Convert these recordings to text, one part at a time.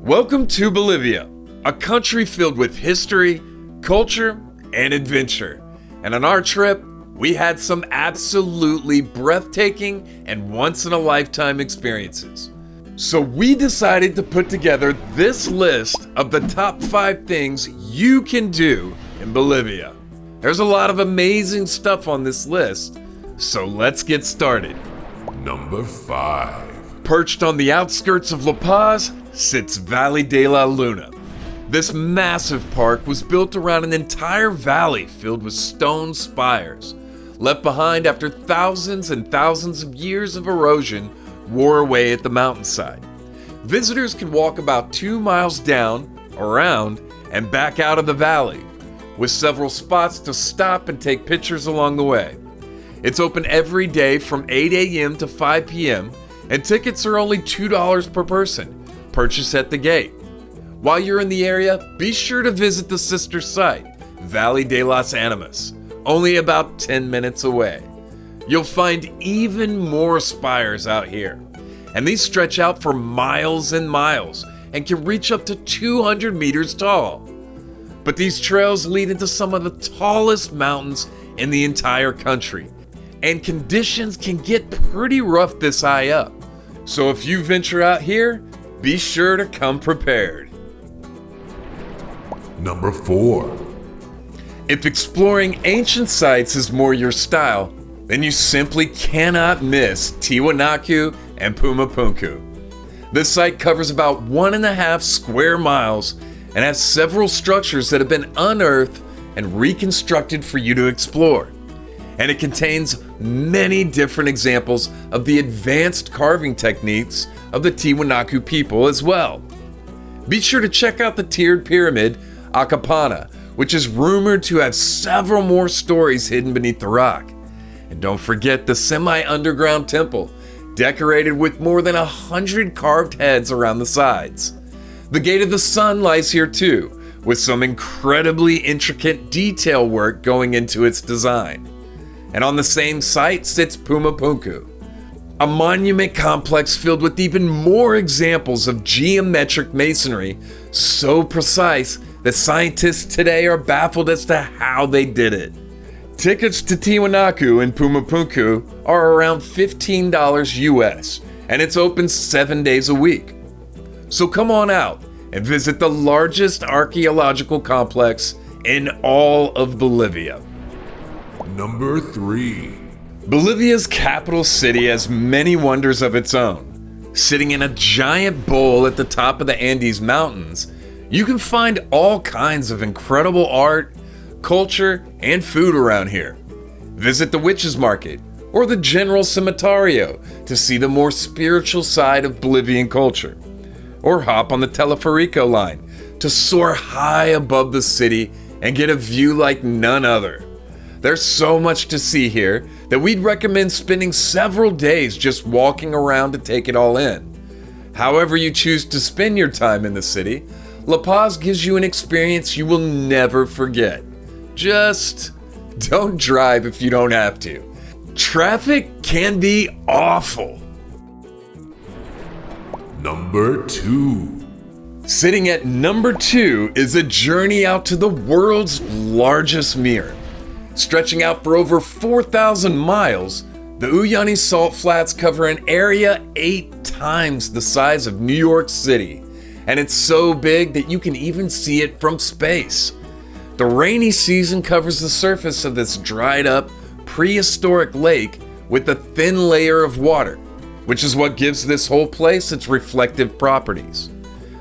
Welcome to Bolivia, a country filled with history, culture, and adventure. And on our trip, we had some absolutely breathtaking and once-in-a-lifetime experiences. So we decided to put together this list of the top 5 things you can do in Bolivia. There's a lot of amazing stuff on this list, so let's get started. Number 5. Perched on the outskirts of La Paz sits Valle de la Luna. This massive park was built around an entire valley filled with stone spires, left behind after thousands and thousands of years of erosion wore away at the mountainside. Visitors can walk about 2 miles down, around, and back out of the valley, with several spots to stop and take pictures along the way. It's open every day from 8 a.m. to 5 p.m., and tickets are only $2 per person, purchased at the gate. While you're in the area, be sure to visit the sister site, Valle de las Animas, only about 10 minutes away. You'll find even more spires out here, and these stretch out for miles and miles and can reach up to 200 meters tall. But these trails lead into some of the tallest mountains in the entire country, and conditions can get pretty rough this high up. So if you venture out here, be sure to come prepared. Number 4. If exploring ancient sites is more your style, then you simply cannot miss Tiwanaku and Pumapuku. This site covers about 1.5 square miles and has several structures that have been unearthed and reconstructed for you to explore. And it contains many different examples of the advanced carving techniques of the Tiwanaku people as well. Be sure to check out the tiered pyramid Acapana, which is rumored to have several more stories hidden beneath the rock. And don't forget the semi-underground temple, decorated with more than 100 carved heads around the sides. The Gate of the Sun lies here too, with some incredibly intricate detail work going into its design. And on the same site sits Pumapuku, a monument complex filled with even more examples of geometric masonry so precise that scientists today are baffled as to how they did it. Tickets to Tiwanaku and Pumapuku are around $15 US, and it's open 7 days a week. So come on out and visit the largest archaeological complex in all of Bolivia. Number 3. Bolivia's capital city has many wonders of its own. Sitting in a giant bowl at the top of the Andes Mountains, you can find all kinds of incredible art, culture, and food around here. Visit the Witches Market or the General Cementerio to see the more spiritual side of Bolivian culture. Or hop on the Teleferico line to soar high above the city and get a view like none other. There's so much to see here that we'd recommend spending several days just walking around to take it all in. However you choose to spend your time in the city, La Paz gives you an experience you will never forget. Just don't drive if you don't have to. Traffic can be awful. Number 2. Sitting at number 2 is a journey out to the world's largest mirror. Stretching out for over 4,000 miles, the Uyuni salt flats cover an area 8 times the size of New York City, and it's so big that you can even see it from space. The rainy season covers the surface of this dried up, prehistoric lake with a thin layer of water, which is what gives this whole place its reflective properties.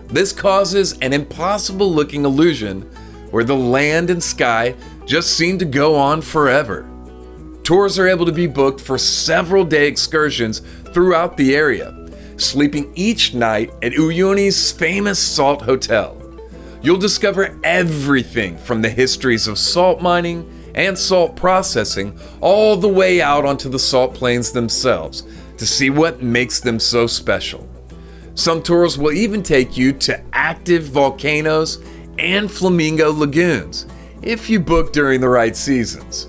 This causes an impossible looking illusion where the land and sky just seem to go on forever. Tours are able to be booked for several day excursions throughout the area, sleeping each night at Uyuni's famous salt hotel. You'll discover everything from the histories of salt mining and salt processing all the way out onto the salt plains themselves to see what makes them so special. Some tours will even take you to active volcanoes and flamingo lagoons if you book during the right seasons.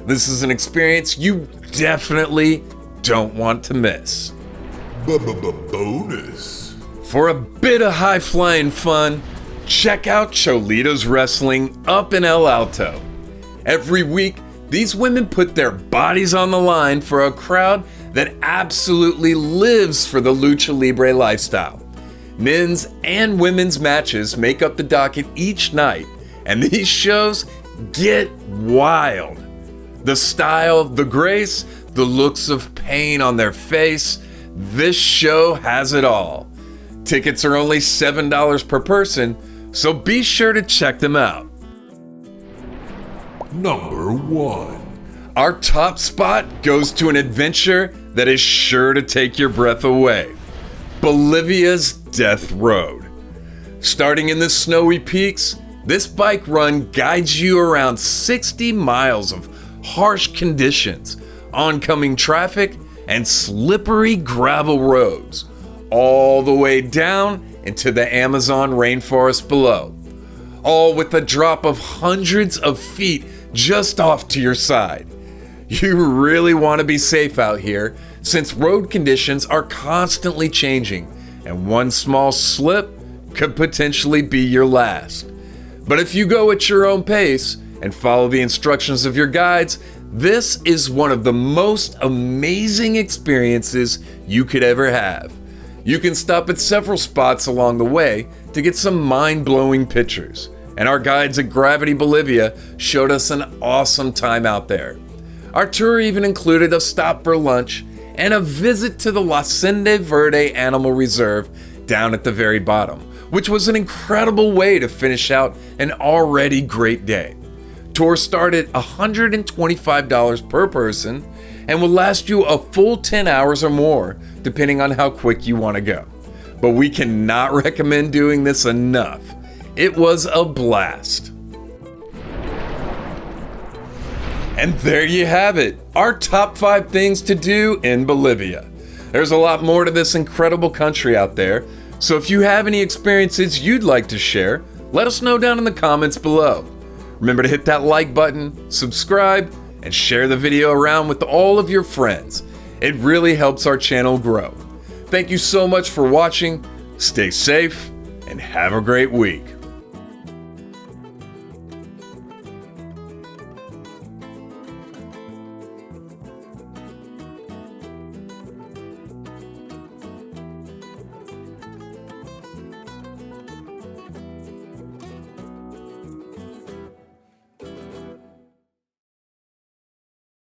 This is an experience you definitely don't want to miss. Bonus. For a bit of high-flying fun, check out Cholitos Wrestling up in El Alto. Every week, these women put their bodies on the line for a crowd that absolutely lives for the lucha libre lifestyle. Men's and women's matches make up the docket each night, and these shows get wild. The style, the grace, the looks of pain on their face, this show has it all. Tickets are only $7 per person, so be sure to check them out. Number 1. Our top spot goes to an adventure that is sure to take your breath away. Bolivia's Death Road. Starting in the snowy peaks, this bike run guides you around 60 miles of harsh conditions, oncoming traffic, and slippery gravel roads, all the way down into the Amazon rainforest below. All with a drop of hundreds of feet just off to your side. You really want to be safe out here since road conditions are constantly changing and one small slip could potentially be your last. But if you go at your own pace and follow the instructions of your guides, this is one of the most amazing experiences you could ever have. You can stop at several spots along the way to get some mind-blowing pictures, and our guides at Gravity Bolivia showed us an awesome time out there. Our tour even included a stop for lunch and a visit to the La Hacienda Verde Animal Reserve down at the very bottom, which was an incredible way to finish out an already great day. Tour started at $125 per person and will last you a full 10 hours or more, depending on how quick you want to go. But we cannot recommend doing this enough. It was a blast. And there you have it, our top 5 things to do in Bolivia. There's a lot more to this incredible country out there, so if you have any experiences you'd like to share, let us know down in the comments below. Remember to hit that like button, subscribe, and share the video around with all of your friends. It really helps our channel grow. Thank you so much for watching, stay safe, and have a great week.